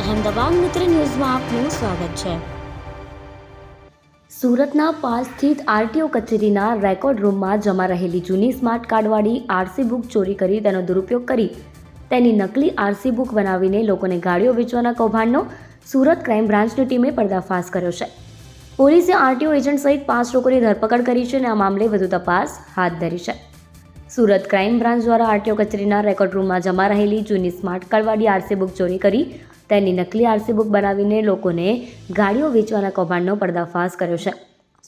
અહેમદાબાદ મિત્ર ન્યૂઝમાં આપનું સ્વાગત છે। સુરતના પાલ સ્થિત આરટીઓ કચેરીના રેકોર્ડ રૂમમાં જમા રહેલી જૂની સ્માર્ટ કાર્ડવાળી આરસી બુક ચોરી કરી તેનો દુરુપયોગ કરી તેની નકલી આરસી બુક બનાવીને લોકોને ગાડીઓ વેચવાના કૌભાંડનો સુરત ક્રાઇમ બ્રાન્ચની ટીમે પર્દાફાશ કર્યો છે। પોલીસે આરટીઓ એજન્ટ સહિત 5 લોકોની ધરપકડ કરી છે અને આ મામલે વધુ તપાસ હાથ ધરી છે। સુરત ક્રાઇમ બ્રાન્ચ દ્વારા આરટીઓ કચેરીના રેકોર્ડ રૂમમાં જમા રહેલી જૂની સ્માર્ટ કાર્ડવાળી આરસી બુક ચોરી કરી તેની નકલી આરસી બુક બનાવીને લોકોને ગાડીઓ વેચવાના કૌભાંડનો પર્દાફાશ કર્યો છે।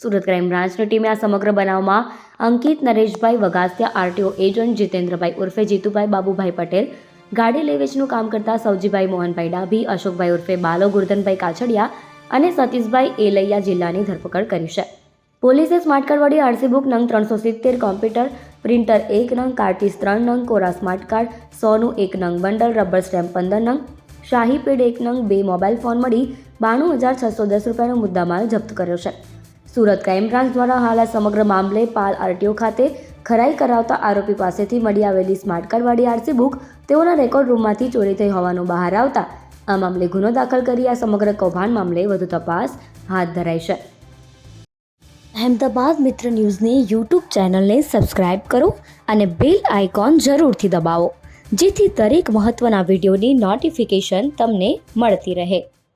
સુરત ક્રાઇમ બ્રાન્ચની ટીમે આ સમગ્ર બનાવમાં અંકિત નરેશભાઈ વગાસિયા, આરટીઓ એજન્ટ જીતેન્દ્રભાઈ ઉર્ફે જીતુભાઈ બાબુભાઈ પટેલ, ગાડી લે વેચનું કામ કરતા સૌજીભાઈ મોહનભાઈ ડાભી, અશોકભાઈ ઉર્ફે બાલો ગુરધનભાઈ કાછડિયા અને સતીશભાઈ એલૈયા જિલ્લાની ધરપકડ કરી છે। પોલીસે સ્માર્ટ કાર્ડવાળી આરસી બુક નંગ 370, કોમ્પ્યુટર પ્રિન્ટર 1 નંગ, કાર્ટીસ 3 નંગ, કોરા સ્માર્ટ કાર્ડ 100નું 1 નંગ બંડલ, રબર સ્ટેમ્પ 15 નંગ, શાહી પેડ 1 નંગ, 2 મોબાઈલ ફોન મળી 92,610 રૂપિયાનો મુદ્દામાલ જપ્ત કર્યો છે। સુરત ક્રાઇમ બ્રાન્ચ દ્વારા હાલ આ સમગ્ર મામલે પાલ આરટીઓ ખાતે ખરાઈ કરાવતા આરોપી પાસેથી મળી આવેલી સ્માર્ટ કાર્ડવાળી આરસી બુક તેઓના રેકોર્ડ રૂમમાંથી ચોરી થઈ હોવાનું બહાર આવતા આ મામલે ગુનો દાખલ કરી આ સમગ્ર કૌભાંડ મામલે વધુ તપાસ હાથ ધરાઈ છે। અહેમદાબાદ મિત્ર ન્યૂઝની યુટ્યુબ ચેનલને સબસ્ક્રાઇબ કરો અને બેલ આઇકોન જરૂરથી દબાવો, જેથી દરેક મહત્ત્વના વિડીયોની નોટિફિકેશન તમને મળતી રહે।